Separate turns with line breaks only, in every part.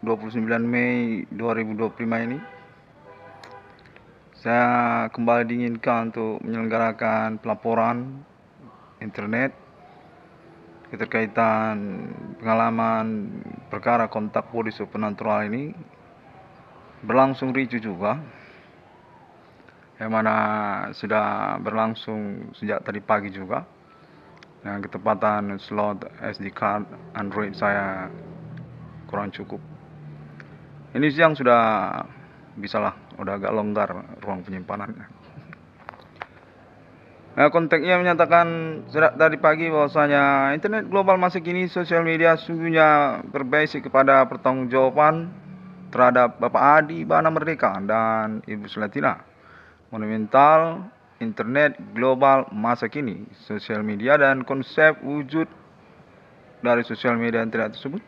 29 Mei 2025 ini saya kembali diinginkan untuk menyelenggarakan pelaporan internet keterkaitan pengalaman perkara kontak body supernatural ini berlangsung ricuh juga, yang mana sudah berlangsung sejak tadi pagi juga. Dengan ketepatan slot SD card Android saya kurang cukup. Ini siang sudah bisalah, udah agak longgar ruang penyimpanannya. Nah, kontaknya menyatakan sejak tadi pagi bahwasanya internet global masa kini sosial media sungguhnya berbasis kepada pertanggungjawaban terhadap Bapak Adi Bana Merdeka dan Ibu Selatina. Monumental internet global masa kini, sosial media dan konsep wujud dari sosial media internet tersebut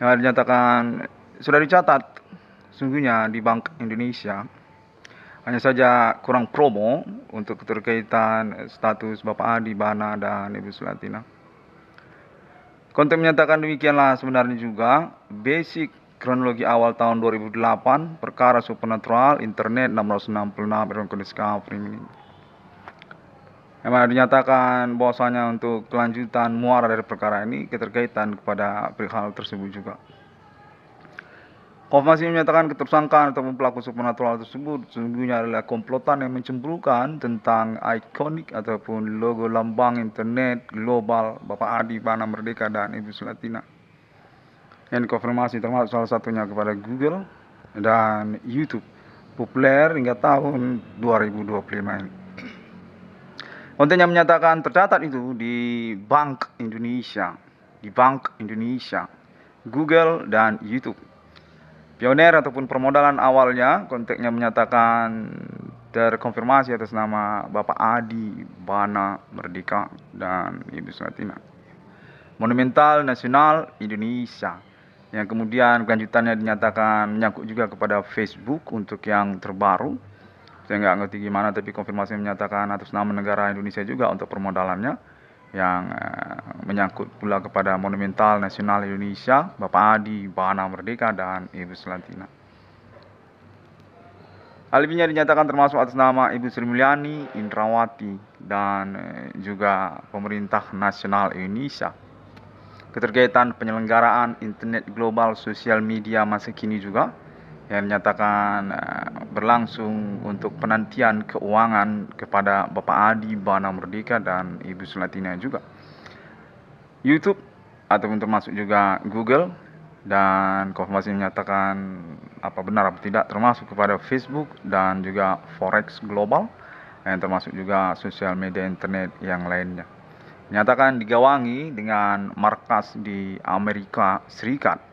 yang dinyatakan sudah dicatat sungguhnya di Bank Indonesia. Hanya saja kurang promo untuk keterkaitan status Bapak Adi Bana dan Ibu Selatina. Konten menyatakan demikianlah sebenarnya juga basic kronologi awal tahun 2008 perkara supernatural internet 666 Iron Discovery ini. Yang mana dinyatakan bahwasanya untuk kelanjutan muara dari perkara ini keterkaitan kepada perihal tersebut juga. Konfirmasi menyatakan ketersangkaan ataupun pelaku supernatural tersebut sesungguhnya adalah komplotan yang mencemburukan tentang ikonik ataupun logo lambang internet global Bapak Adi Bana Merdeka dan Ibu Selatina. Yang dikonfirmasi termasuk salah satunya kepada Google dan YouTube, populer hingga tahun 2025 ini. Kontennya menyatakan tercatat itu di Bank Indonesia, Google dan YouTube. Pioner ataupun permodalan awalnya konteksnya menyatakan terkonfirmasi atas nama Bapak Adi Bana Merdeka dan Ibu Selatina. Monumental Nasional Indonesia, yang kemudian kelanjutannya dinyatakan menyangkut juga kepada Facebook untuk yang terbaru. Saya nggak ngerti gimana, tapi konfirmasi menyatakan atas nama negara Indonesia juga untuk permodalannya, yang menyangkut pula kepada Monumental Nasional Indonesia, Bapak Adi Bana Merdeka dan Ibu Selatina. Alibinya dinyatakan termasuk atas nama Ibu Sri Mulyani Indrawati dan juga Pemerintah Nasional Indonesia. Keterkaitan penyelenggaraan internet global sosial media masa kini juga, yang dinyatakan berlangsung untuk penantian keuangan kepada Bapak Adi Bana Merdeka dan Ibu Selatina juga. YouTube ataupun termasuk juga Google, dan konfirmasi menyatakan apa benar apa tidak termasuk kepada Facebook dan juga Forex Global, yang termasuk juga sosial media internet yang lainnya. Menyatakan digawangi dengan markas di Amerika Serikat,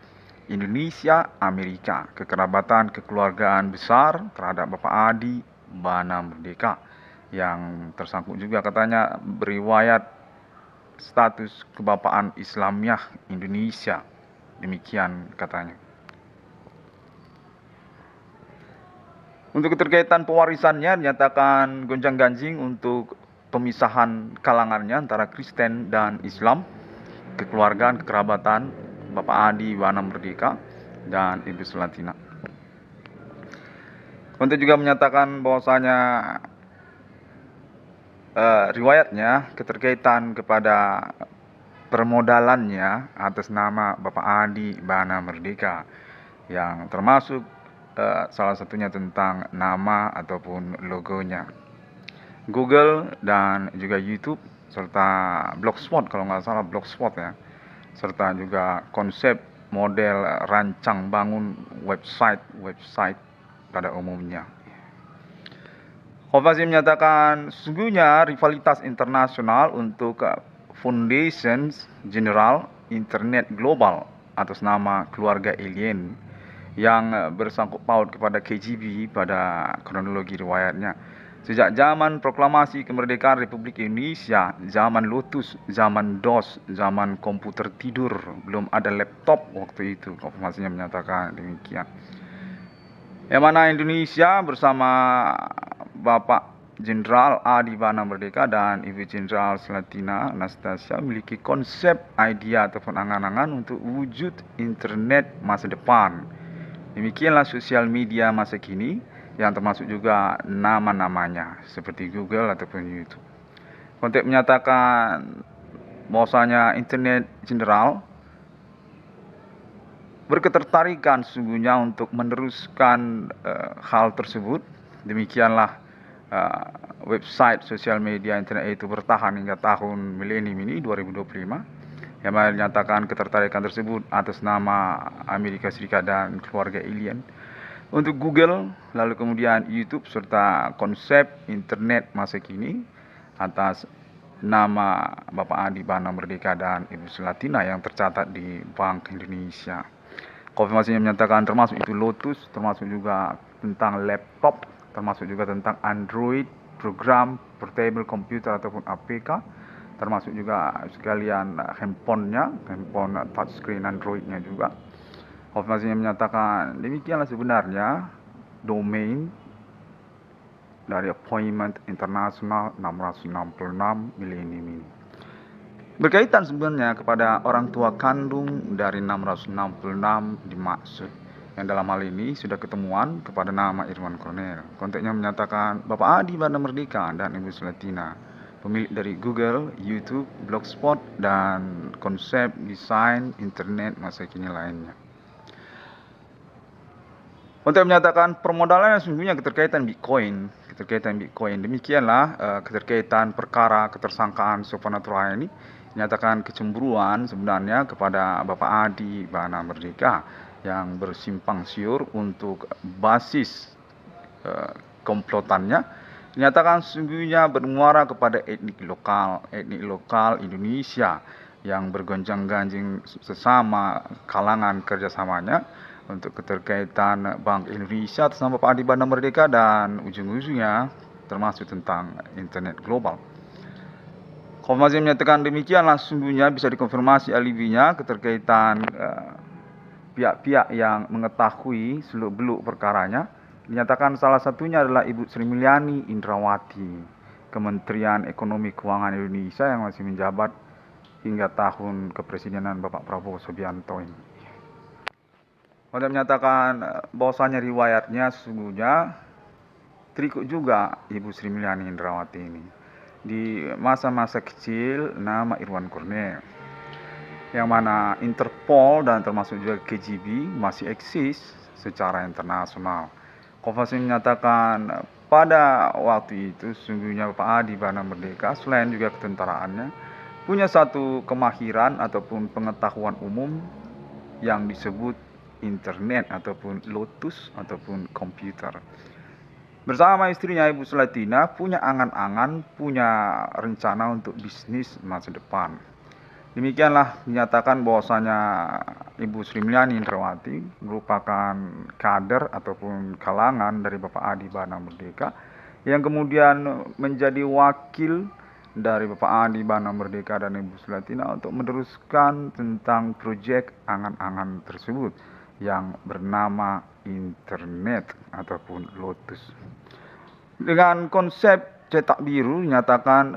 Indonesia, Amerika, kekerabatan kekeluargaan besar terhadap Bapak Adi Bana Merdeka, yang tersangkut juga katanya beriwayat status kebapaan Islamiyah Indonesia, demikian katanya. Untuk keterkaitan pewarisannya dinyatakan gonjang-ganjing untuk pemisahan kalangannya antara Kristen dan Islam, kekeluargaan kekerabatan Bapak Adi Bana Merdeka dan Ibu Selatina. Konten juga menyatakan bahwasanya riwayatnya keterkaitan kepada permodalannya atas nama Bapak Adi Bana Merdeka, yang termasuk salah satunya tentang nama ataupun logonya. Google dan juga YouTube serta Blogspot, kalau nggak salah Blogspot ya, serta juga konsep model rancang bangun website pada umumnya. Konfirmasi menyatakan sesungguhnya rivalitas internasional untuk Foundations General Internet Global atas nama keluarga alien yang bersangkut paut kepada KGB pada kronologi riwayatnya. Sejak zaman proklamasi kemerdekaan Republik Indonesia, zaman Lotus, zaman DOS, zaman komputer tidur, belum ada laptop waktu itu, konfirmasinya menyatakan demikian. Yang mana Indonesia bersama Bapak Jenderal Adi Bana Merdeka dan Ibu Jenderal Selatina Anastasia memiliki konsep, idea ataupun angan-angan untuk wujud internet masa depan. Demikianlah sosial media masa kini yang termasuk juga nama-namanya seperti Google ataupun YouTube. Konteks menyatakan bahwasanya internet general berketertarikan sesungguhnya untuk meneruskan hal tersebut. Demikianlah website sosial media internet itu bertahan hingga tahun milenium ini 2025 yang menyatakan ketertarikan tersebut atas nama Amerika Serikat dan keluarga alien untuk Google, lalu kemudian YouTube serta konsep internet masa kini atas nama Bapak Adi Bana Merdeka dan Ibu Selatina yang tercatat di Bank Indonesia. Konfirmasinya menyatakan termasuk itu Lotus, termasuk juga tentang laptop, termasuk juga tentang Android, program, portable computer ataupun APK, termasuk juga sekalian handphonenya, handphone touchscreen Androidnya juga. Konfirmasinya menyatakan demikianlah sebenarnya domain dari Appointment International 666 milenium ini. Berkaitan sebenarnya kepada orang tua kandung dari 666 dimaksud, yang dalam hal ini sudah ketemuan kepada nama Irwan Cornell. Konteksnya menyatakan Bapak Adi Bana Merdeka dan Ibu Selatina, pemilik dari Google, YouTube, Blogspot, dan konsep desain internet masa kini lainnya. Konteks menyatakan permodalan yang sesungguhnya keterkaitan Bitcoin. Demikianlah keterkaitan perkara ketersangkaan Sopanatura ini menyatakan kecemburuan sebenarnya kepada Bapak Adi Bana Merdeka yang bersimpang siur untuk basis komplotannya. Dinyatakan sesungguhnya bermuara kepada etnik lokal Indonesia yang bergonjang-ganjing sesama kalangan kerjasamanya untuk keterkaitan Bank Indonesia atas nama Bapak Adi Bana Merdeka dan ujung-ujungnya termasuk tentang internet global. Konfirmasi menyatakan demikianlah sesungguhnya bisa dikonfirmasi alibinya keterkaitan pihak-pihak yang mengetahui seluk-beluk perkaranya. Dinyatakan salah satunya adalah Ibu Sri Mulyani Indrawati, Kementerian Ekonomi Keuangan Indonesia yang masih menjabat hingga tahun kepresidenan Bapak Prabowo Subianto ini. Pada menyatakan bahwasanya riwayatnya sesungguhnya terikut juga Ibu Sri Mulyani Indrawati ini. Di masa-masa kecil nama Irwan Cornell, yang mana Interpol dan termasuk juga KGB masih eksis secara internasional. Konfirmasi menyatakan pada waktu itu sesungguhnya Bapak Adi Bana Merdeka selain juga ketentaraannya punya satu kemahiran ataupun pengetahuan umum yang disebut internet ataupun Lotus ataupun komputer. Bersama istrinya Ibu Selatina punya angan-angan, punya rencana untuk bisnis masa depan. Demikianlah dinyatakan bahwasanya Ibu Sri Mulyani Indrawati merupakan kader ataupun kalangan dari Bapak Adi Bana Merdeka yang kemudian menjadi wakil dari Bapak Adi Bana Merdeka dan Ibu Selatina untuk meneruskan tentang proyek angan-angan tersebut yang bernama internet ataupun Lotus. Dengan konsep cetak biru dinyatakan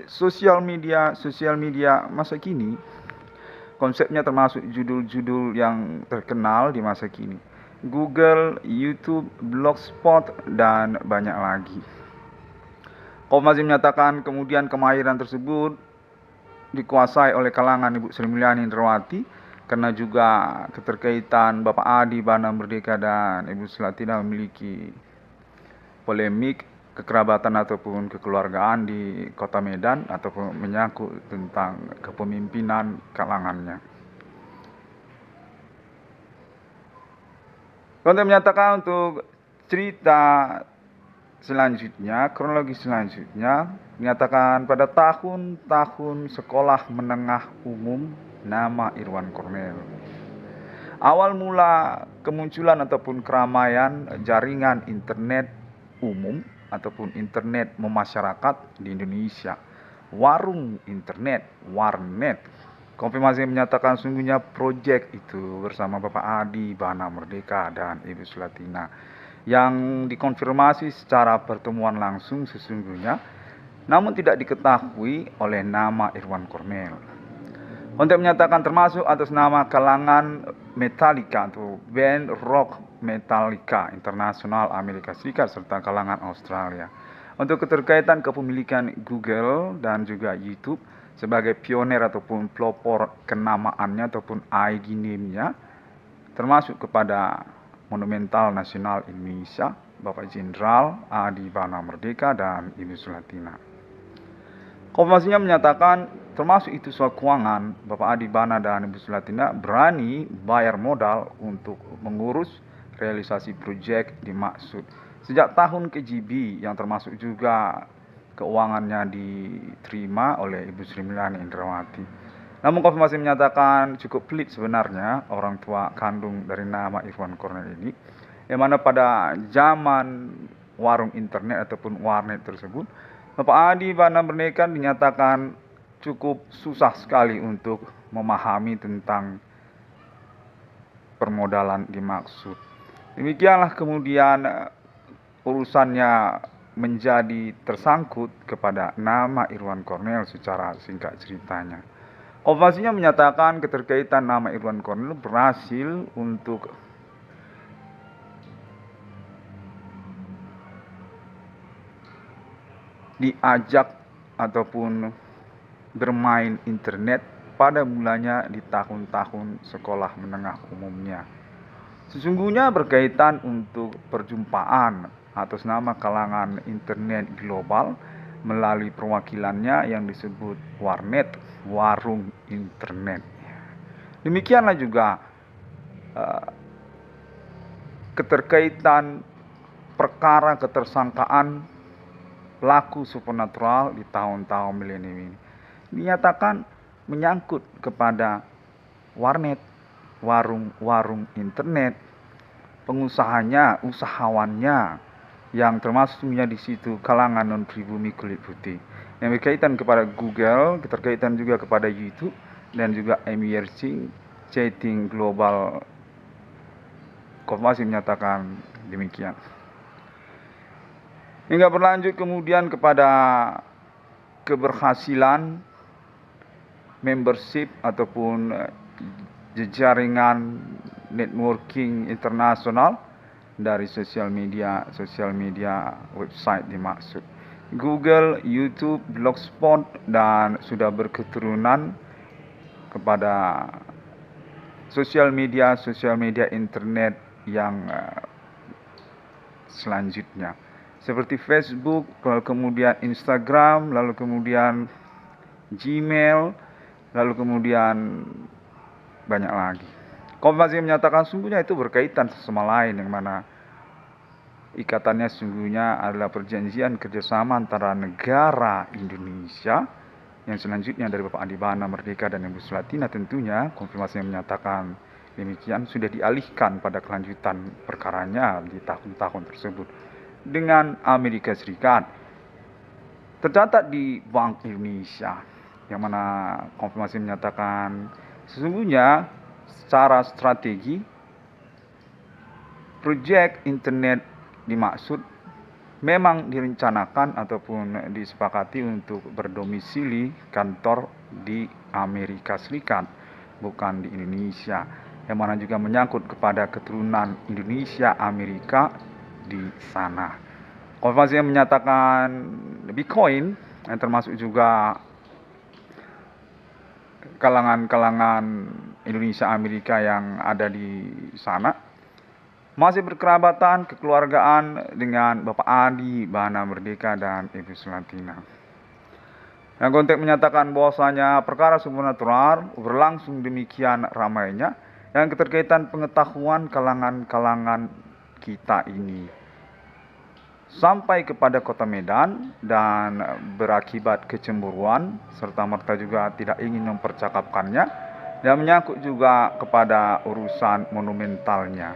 sosial media masa kini konsepnya termasuk judul-judul yang terkenal di masa kini. Google, YouTube, Blogspot, dan banyak lagi. Konfirmasi menyatakan kemudian kemahiran tersebut dikuasai oleh kalangan Ibu Sri Mulyani Indrawati karena juga keterkaitan Bapak Adi Bana Merdeka dan Ibu Selatina memiliki polemik kekerabatan ataupun kekeluargaan di Kota Medan ataupun menyangkut tentang kepemimpinan kalangannya. Konten menyatakan untuk cerita selanjutnya, kronologi selanjutnya menyatakan pada tahun-tahun sekolah menengah umum nama Irwan Cornell. Awal mula kemunculan ataupun keramaian jaringan internet umum ataupun internet memasyarakat di Indonesia, warung internet, warnet. Konfirmasi menyatakan sungguhnya proyek itu bersama Bapak Adi Bana Merdeka dan Ibu Selatina yang dikonfirmasi secara pertemuan langsung sesungguhnya, namun tidak diketahui oleh nama Irwan Kornel. Untuk menyatakan termasuk atas nama kalangan Metallica atau band rock Metallica internasional Amerika Serikat serta kalangan Australia. Untuk keterkaitan kepemilikan Google dan juga YouTube sebagai pioner ataupun pelopor kenamaannya ataupun ID name-nya, termasuk kepada Monumental Nasional Indonesia, Bapak Jenderal Adi Bana Merdeka dan Ibu Sulatina. Konfirmasinya menyatakan termasuk itu soal keuangan, Bapak Adi Bana dan Ibu Sulatina berani bayar modal untuk mengurus realisasi proyek dimaksud. Sejak tahun KGB yang termasuk juga keuangannya diterima oleh Ibu Sri Mulyani Indrawati. Namun konfirmasi menyatakan cukup pelik sebenarnya orang tua kandung dari nama Irwan Kornel ini, yang mana pada zaman warung internet ataupun warnet tersebut, Bapak Adi Bana Merdeka dinyatakan cukup susah sekali untuk memahami tentang permodalan dimaksud. Demikianlah kemudian urusannya menjadi tersangkut kepada nama Irwan Kornel secara singkat ceritanya. Konfirmasinya menyatakan keterkaitan nama Irwan Kornel berhasil untuk diajak ataupun bermain internet pada mulanya di tahun-tahun sekolah menengah umumnya. Sesungguhnya berkaitan untuk perjumpaan atas nama kalangan internet global melalui perwakilannya yang disebut warnet, warung internet. Demikianlah juga keterkaitan perkara ketersangkaan pelaku supernatural di tahun-tahun milenium ini dinyatakan menyangkut kepada warnet, warung internet, pengusahanya, usahawannya, yang termasuknya di situ kalangan non-pribumi kulit putih. Yang berkaitan kepada Google, keterkaitan juga kepada YouTube, dan juga emerging chatting global. Konfirmasi menyatakan demikian. Hingga berlanjut kemudian kepada keberhasilan membership ataupun jejaringan networking internasional dari sosial media website dimaksud. Google, YouTube, Blogspot, dan sudah berketurunan kepada sosial media internet yang selanjutnya. Seperti Facebook, lalu kemudian Instagram, lalu kemudian Gmail, lalu kemudian banyak lagi. Konfirmasi menyatakan sungguhnya itu berkaitan sama lain, yang mana ikatannya sungguhnya adalah perjanjian kerjasama antara negara Indonesia yang selanjutnya dari Bapak Adi Bana Merdeka dan Ibu Sulatina. Tentunya konfirmasi yang menyatakan demikian sudah dialihkan pada kelanjutan perkaranya di tahun-tahun tersebut dengan Amerika Serikat. Tercatat di Bank Indonesia, yang mana konfirmasi menyatakan sesungguhnya secara strategi proyek internet dimaksud memang direncanakan ataupun disepakati untuk berdomisili kantor di Amerika Serikat, bukan di Indonesia, yang mana juga menyangkut kepada keturunan Indonesia Amerika di sana. Konfirmasi yang menyatakan Bitcoin, yang termasuk juga kalangan Indonesia Amerika yang ada di sana, masih berkerabatan kekeluargaan dengan Bapak Adi Bana Merdeka dan Ibu Sulatina. Yang konteks menyatakan bahwasanya perkara supernatural berlangsung demikian ramainya yang keterkaitan pengetahuan kalangan kita ini sampai kepada kota Medan dan berakibat kecemburuan serta merta juga tidak ingin mempercakapkannya, dan menyangkut juga kepada urusan monumentalnya.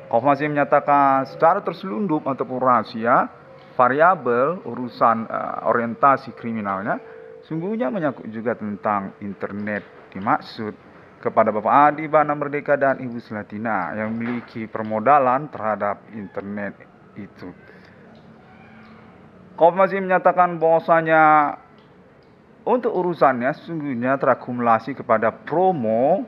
Konfirmasi menyatakan secara terselundup ataupun rahasia variabel urusan orientasi kriminalnya sungguhnya menyangkut juga tentang internet dimaksud kepada Bapak Adi Bana Merdeka dan Ibu Sulatina yang memiliki permodalan terhadap internet itu. Konfirmasi menyatakan bahwasanya untuk urusannya sesungguhnya terakumulasi kepada promo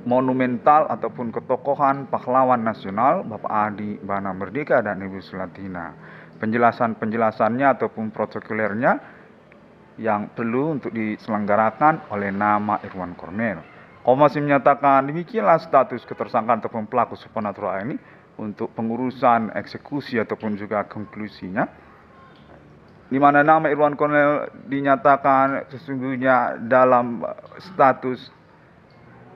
monumental ataupun ketokohan pahlawan nasional Bapak Adi Bana Merdeka dan Ibu Sulatina. Penjelasannya ataupun protokolernya yang perlu untuk diselenggarakan oleh nama Irwan Cornel. Komasi menyatakan demikianlah status ketersangkaan ataupun pelaku supernatural ini untuk pengurusan eksekusi ataupun juga konklusinya, di mana nama Irwan Cornel dinyatakan sesungguhnya dalam status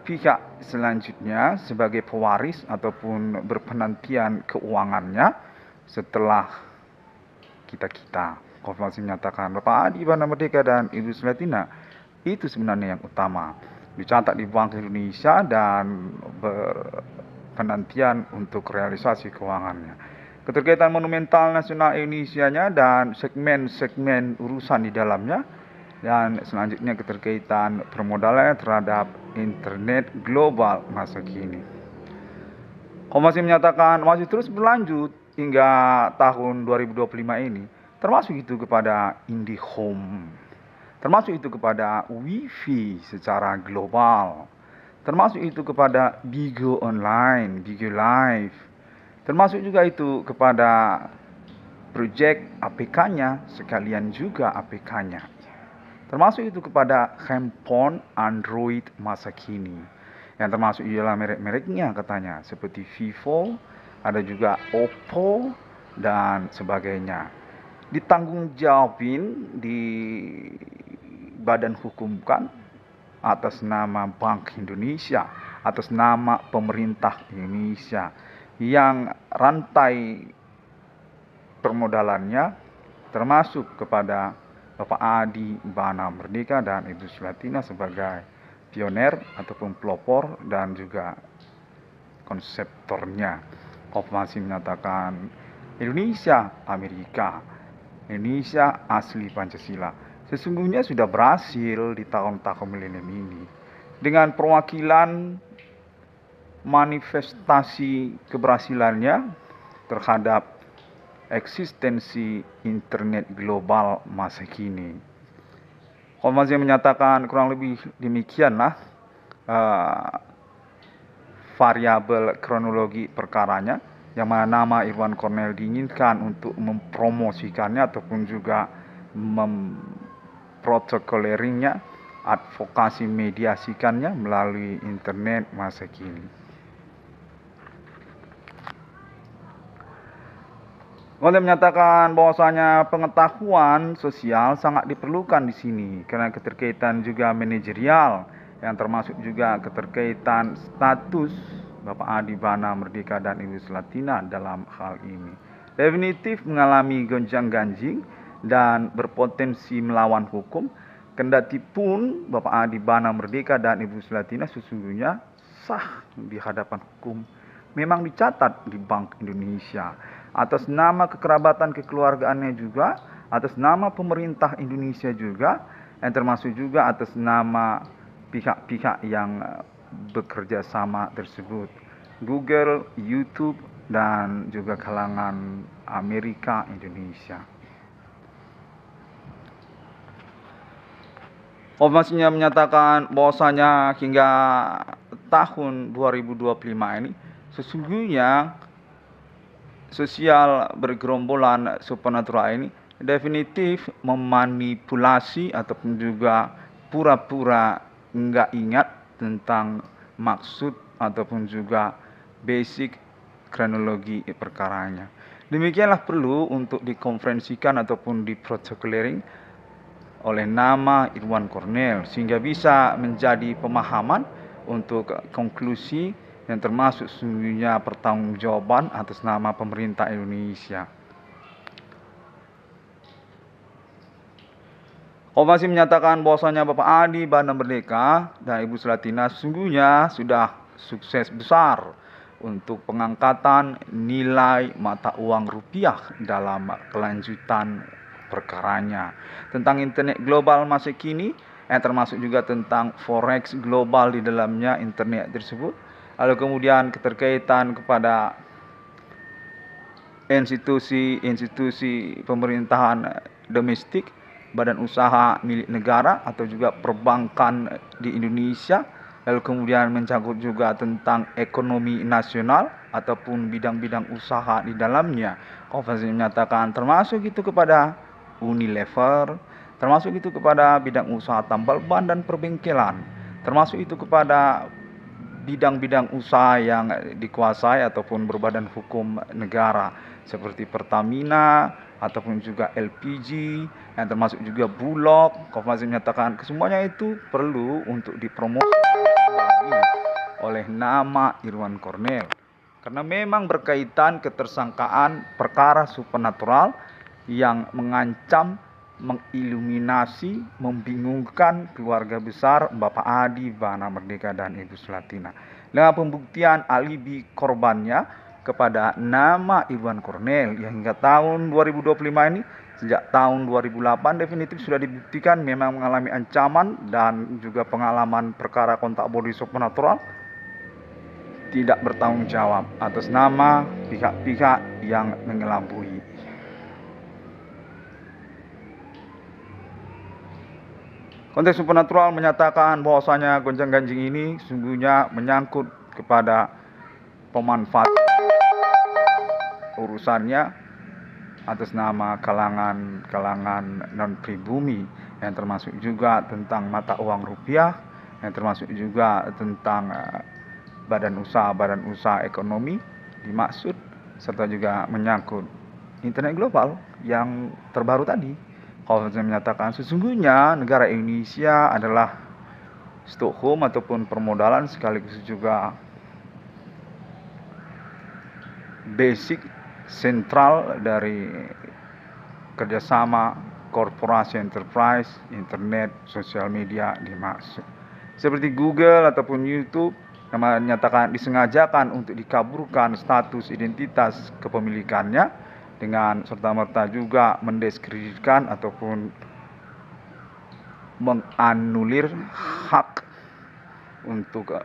pihak selanjutnya sebagai pewaris ataupun berpenantian keuangannya setelah kita. Konfirmasi menyatakan Bapak Adi Bana Merdeka dan Ibu Sulatina itu sebenarnya yang utama, dicatat di Bank Indonesia dan berpenantian untuk realisasi keuangannya. Keterkaitan monumental nasional Indonesianya dan segmen-segmen urusan di dalamnya, dan selanjutnya keterkaitan permodalan terhadap internet global masa kini. Komasi menyatakan masih terus berlanjut hingga tahun 2025 ini, termasuk itu kepada IndiHome, termasuk itu kepada Wifi secara global, termasuk itu kepada Bigo Online, Bigo Live, termasuk juga itu kepada proyek APK-nya sekalian juga APK-nya, termasuk itu kepada handphone Android masa kini, yang termasuk ialah merek-mereknya katanya, seperti Vivo, ada juga Oppo, dan sebagainya. Ditanggungjawabin di badan hukum kan atas nama Bank Indonesia, atas nama pemerintah Indonesia, yang rantai permodalannya termasuk kepada Bapak Adi Bana Merdeka dan Ibu Sulatina sebagai pioner ataupun pelopor dan juga konseptornya. Konfirmasi menyatakan Indonesia Amerika, Indonesia asli Pancasila sesungguhnya sudah berhasil di tahun-tahun milenium ini dengan perwakilan manifestasi keberhasilannya terhadap eksistensi internet global masa kini. Konfirmasi menyatakan kurang lebih demikianlah variabel kronologi perkaranya, yang mana nama Irwan Cornel diinginkan untuk mempromosikannya ataupun juga memprotokoleringnya, advokasi mediasikannya melalui internet masa kini. Oleh menyatakan bahwasanya pengetahuan sosial sangat diperlukan di sini karena keterkaitan juga manajerial, yang termasuk juga keterkaitan status Bapak Adi Bana Merdeka dan Ibu Sulatina dalam hal ini definitif mengalami gonjang-ganjing dan berpotensi melawan hukum, kendati pun Bapak Adi Bana Merdeka dan Ibu Sulatina sesungguhnya sah di hadapan hukum, memang dicatat di Bank Indonesia atas nama kekerabatan kekeluargaannya juga, atas nama pemerintah Indonesia juga, yang termasuk juga atas nama pihak-pihak yang bekerja sama tersebut, Google, YouTube, dan juga kalangan Amerika Indonesia. Informasinya menyatakan bahwasanya hingga tahun 2025 ini sesungguhnya sosial bergerombolan supernatural ini definitif memanipulasi ataupun juga pura-pura enggak ingat tentang maksud ataupun juga basic kronologi perkaranya. Demikianlah perlu untuk dikonferensikan ataupun diprotokolering oleh nama Irwan Cornel sehingga bisa menjadi pemahaman untuk konklusi yang termasuk sesungguhnya pertanggungjawaban atas nama pemerintah Indonesia. Konfirmasi menyatakan bahwasanya Bapak Adi Bana Merdeka dan Ibu Sulatina sesungguhnya sudah sukses besar untuk pengangkatan nilai mata uang rupiah dalam kelanjutan perkaranya, tentang internet global masa kini, yang termasuk juga tentang forex global di dalamnya internet tersebut. Lalu kemudian keterkaitan kepada institusi pemerintahan domestik, badan usaha milik negara atau juga perbankan di Indonesia, lalu kemudian mencangkut juga tentang ekonomi nasional ataupun bidang-bidang usaha di dalamnya. Konvensi menyatakan termasuk itu kepada Unilever, termasuk itu kepada bidang usaha tambal ban dan perbengkelan, termasuk itu kepada bidang-bidang usaha yang dikuasai ataupun berbadan hukum negara seperti Pertamina ataupun juga LPG, yang termasuk juga Bulog. Konvensi menyatakan kesemuanya itu perlu untuk dipromosikan kembali oleh nama Irwan Cornel, karena memang berkaitan ketersangkaan perkara supernatural yang mengancam, mengiluminasi, membingungkan keluarga besar Bapak Adi Bana Merdeka dan Ibu Sulatina, dengan pembuktian alibi korbannya kepada nama Irwan Cornel yang hingga tahun 2025 ini, sejak tahun 2008 definitif sudah dibuktikan memang mengalami ancaman dan juga pengalaman perkara kontak body supernatural, tidak bertanggung jawab atas nama pihak-pihak yang mengelabui. Konteks supernatural menyatakan bahwasanya gonjang-ganjing ini sungguhnya menyangkut kepada pemanfaatan urusannya atas nama kalangan non-pribumi, yang termasuk juga tentang mata uang rupiah, yang termasuk juga tentang badan usaha ekonomi dimaksud, serta juga menyangkut internet global yang terbaru tadi. Konvensi menyatakan sesungguhnya negara Indonesia adalah Stockholm ataupun permodalan sekaligus juga basic sentral dari kerjasama korporasi enterprise, internet, sosial media dimaksud. Seperti Google ataupun YouTube yang menyatakan disengajakan untuk dikaburkan status identitas kepemilikannya dengan serta-merta juga mendiskreditkan ataupun menganulir hak untuk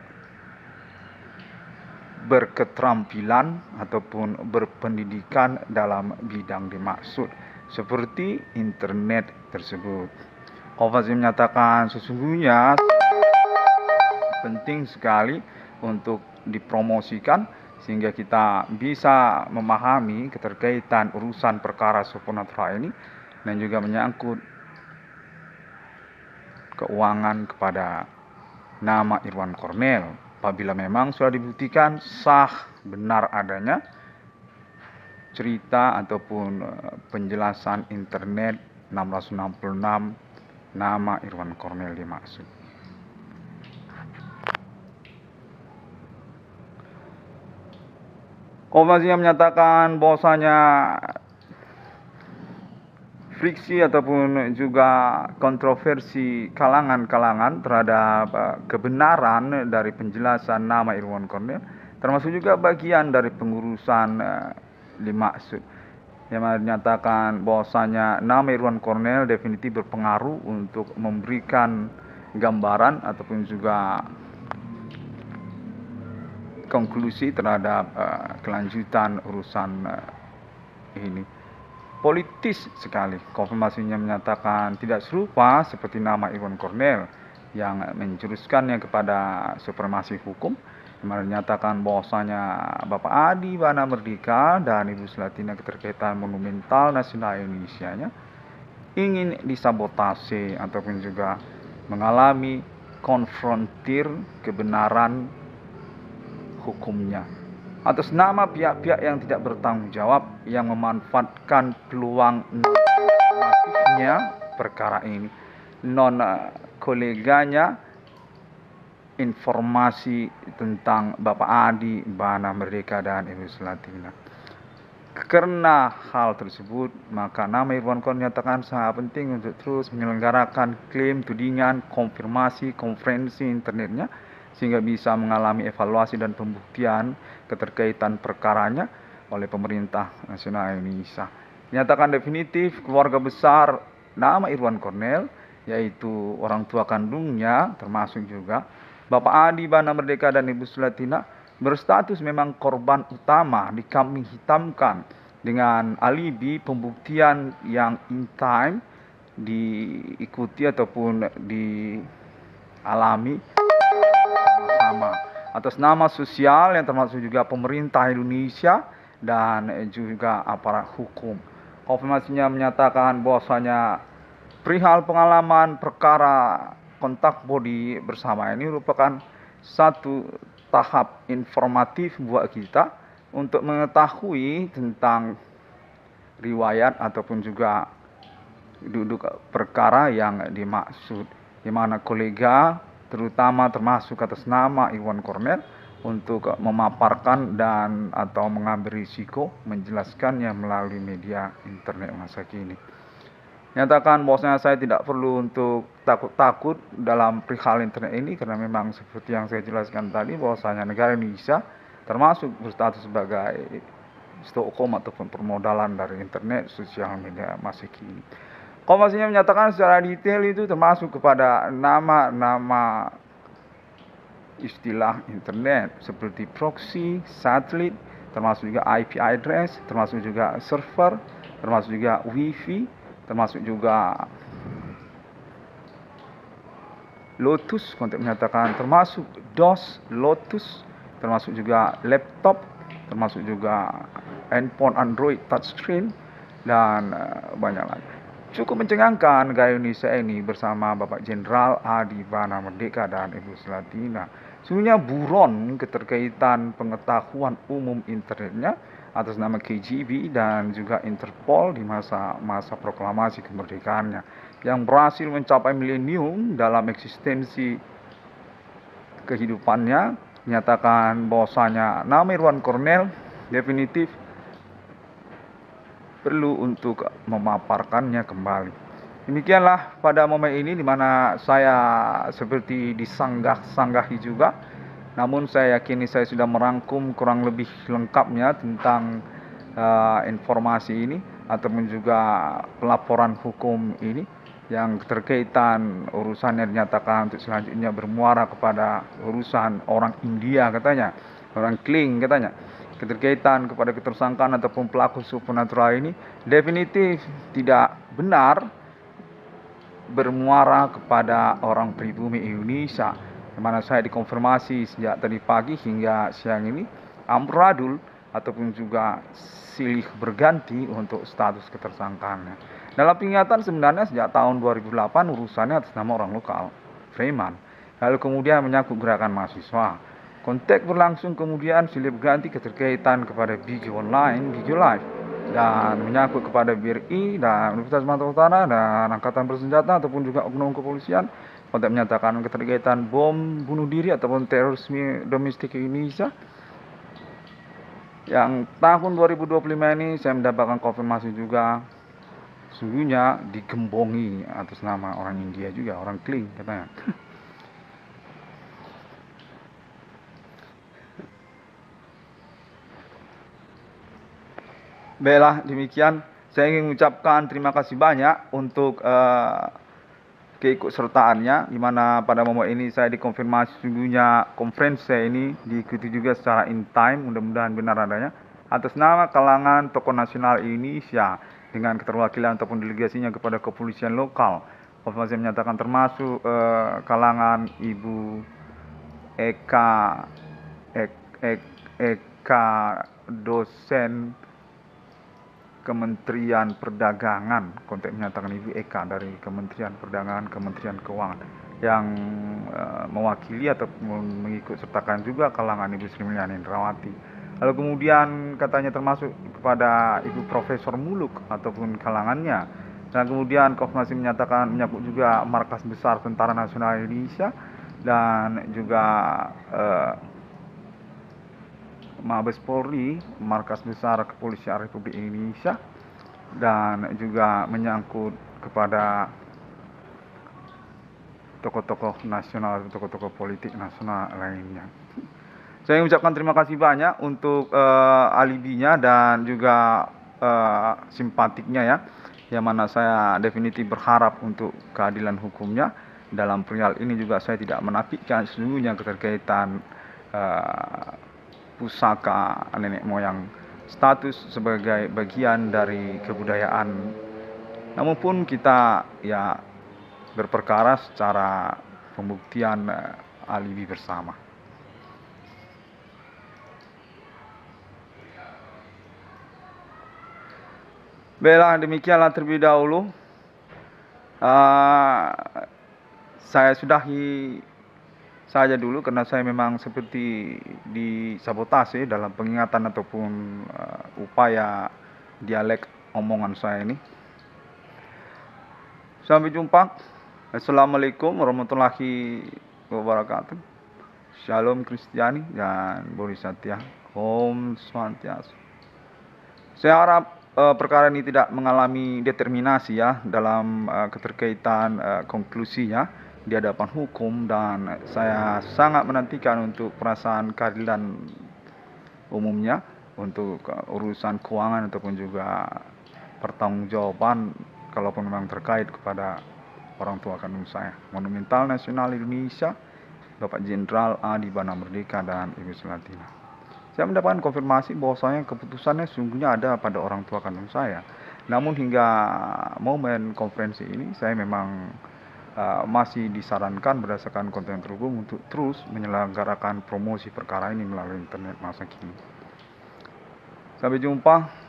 berketerampilan ataupun berpendidikan dalam bidang dimaksud seperti internet tersebut. Konvensi menyatakan sesungguhnya penting sekali untuk dipromosikan sehingga kita bisa memahami keterkaitan urusan perkara supernatural ini dan juga menyangkut keuangan kepada nama Irwan Cornel. Apabila memang sudah dibuktikan sah benar adanya cerita ataupun penjelasan internet 666 nama Irwan Cornel dimaksud. Konvensinya menyatakan bahwasanya friksi ataupun juga kontroversi kalangan-kalangan terhadap kebenaran dari penjelasan nama Irwan Cornel termasuk juga bagian dari pengurusan dimaksud, yang menyatakan bahwasanya nama Irwan Cornel definitif berpengaruh untuk memberikan gambaran ataupun juga konklusi terhadap kelanjutan urusan ini. Politis sekali. Konfirmasinya menyatakan tidak serupa seperti nama Irwan Cornel yang menjuruskannya kepada supremasi hukum, yang menyatakan bahwasanya Bapak Adi Bana Merdeka dan Ibu Sulatina keterkaitan monumental nasional Indonesia-nya ingin disabotase ataupun juga mengalami konfrontir kebenaran hukumnya atas nama pihak-pihak yang tidak bertanggung jawab yang memanfaatkan peluang normatifnya perkara ini, non koleganya informasi tentang Bapak Adi Bana Merdeka dan Ibu Sulatina. Karena hal tersebut, maka nama Irwan Cornel nyatakan sangat penting untuk terus menyelenggarakan klaim, tudingan, konfirmasi, konferensi internetnya sehingga bisa mengalami evaluasi dan pembuktian keterkaitan perkaranya oleh pemerintah nasional Indonesia. Nyatakan definitif keluarga besar nama Irwan Cornel, yaitu orang tua kandungnya termasuk juga Bapak Adi Bana Merdeka dan Ibu Sulatina, berstatus memang korban utama, dikambing hitamkan dengan alibi pembuktian yang in time diikuti ataupun dialami sama atas nama sosial yang termasuk juga pemerintah Indonesia dan juga aparat hukum. Konfirmasinya menyatakan bahwasanya perihal pengalaman perkara kontak body bersama ini merupakan satu tahap informatif buat kita untuk mengetahui tentang riwayat ataupun juga duduk perkara yang dimaksud, di mana kolega terutama termasuk atas nama Iwan Kornel untuk memaparkan dan atau mengambil risiko menjelaskannya melalui media internet masa kini. Nyatakan bahwasanya saya tidak perlu untuk takut-takut dalam perihal internet ini karena memang seperti yang saya jelaskan tadi bahwasanya negara Indonesia termasuk berstatus sebagai Stockholm ataupun permodalan dari internet sosial media masa kini. Konfirmasinya menyatakan secara detail itu termasuk kepada nama-nama istilah internet seperti proxy, satelit, termasuk juga IP address, termasuk juga server, termasuk juga wifi, termasuk juga Lotus, kontak menyatakan termasuk DOS, Lotus, termasuk juga laptop, termasuk juga handphone Android touchscreen, dan banyak lagi. Cukup mencengangkan negara Indonesia ini bersama Bapak Jenderal Adi Bana Merdeka dan Ibu Selatina. Sesungguhnya buron keterkaitan pengetahuan umum internetnya atas nama KGB dan juga Interpol di masa proklamasi kemerdekaannya yang berhasil mencapai milenium dalam eksistensi kehidupannya. Menyatakan bahwasanya nama Iwan Kornel definitif perlu untuk memaparkannya kembali. Demikianlah pada momen ini di mana saya seperti disanggah-sanggahi juga. Namun saya yakini saya sudah merangkum kurang lebih lengkapnya tentang informasi ini ataupun juga pelaporan hukum ini yang terkaitan urusannya dinyatakan untuk selanjutnya bermuara kepada urusan orang India katanya, orang Kling katanya. Keterkaitan kepada ketersangkaan ataupun pelaku supernatural ini definitif tidak benar bermuara kepada orang pribumi Indonesia, di mana saya dikonfirmasi sejak tadi pagi hingga siang ini amburadul ataupun juga silih berganti untuk status ketersangkaannya. Dalam peringatan sebenarnya sejak tahun 2008 urusannya atas nama orang lokal, Freeman, lalu kemudian menyangkut gerakan mahasiswa. Kontak berlangsung kemudian silih berganti keterkaitan kepada Bigo Online, Bigo Live, dan menyangkut kepada BRI dan Universitas Sumatera Utara dan Angkatan Bersenjata ataupun juga oknum kepolisian. Kontak menyatakan keterkaitan bom bunuh diri ataupun terorisme domestik Indonesia. Yang tahun 2025 ini saya mendapatkan konfirmasi juga sesungguhnya digembongi atas nama orang India juga, orang Kling katanya. Baiklah, demikian saya ingin mengucapkan terima kasih banyak untuk keikutsertaannya, di mana pada momen ini saya dikonfirmasi sesungguhnya konferensi saya ini diikuti juga secara in time, mudah-mudahan benar adanya, atas nama kalangan tokoh nasional Indonesia dengan keterwakilan ataupun delegasinya kepada kepolisian lokal. Konfirmasi menyatakan termasuk kalangan Ibu Eka dosen Kementerian Perdagangan, kontak menyatakan Ibu Eka dari Kementerian Perdagangan, Kementerian Keuangan yang mewakili ataupun mengikut sertakan juga kalangan Ibu Sri Mulyani Indrawati. Lalu kemudian katanya termasuk kepada Ibu Profesor Muluk ataupun kalangannya. Dan kemudian konfirmasi menyatakan menyangkut juga Markas Besar Tentara Nasional Indonesia dan juga Mabes Polri, Markas Besar Kepolisian Republik Indonesia, dan juga menyangkut kepada tokoh-tokoh nasional, tokoh-tokoh politik nasional lainnya. Saya mengucapkan terima kasih banyak untuk alibinya dan juga simpatiknya ya, yang mana saya definitif berharap untuk keadilan hukumnya. Dalam perihal ini juga saya tidak menafikan sesungguhnya keterkaitan pusaka nenek moyang status sebagai bagian dari kebudayaan. Namun pun kita ya berperkara secara pembuktian alibi bersama. Baiklah, demikianlah terlebih dahulu. Saya sudahi saja dulu karena saya memang seperti disabotase dalam pengingatan ataupun upaya dialek omongan saya ini. Sampai jumpa. Assalamualaikum warahmatullahi wabarakatuh. Shalom Kristiani dan Bodhisattva. Om Swastiastu. Saya harap perkara ini tidak mengalami determinasi ya dalam keterkaitan konklusinya di hadapan hukum, dan saya sangat menantikan untuk perasaan keadilan umumnya untuk urusan keuangan ataupun juga pertanggungjawaban kalaupun memang terkait kepada orang tua kandung saya. Monumental Nasional Indonesia, Bapak Jenderal Adi Bana Merdeka dan Ibu Selatina. Saya mendapatkan konfirmasi bahwasanya keputusannya sungguhnya ada pada orang tua kandung saya. Namun hingga momen konferensi ini saya memang masih disarankan berdasarkan konten terhubung untuk terus menyelenggarakan promosi perkara ini melalui internet masa kini. Sampai jumpa.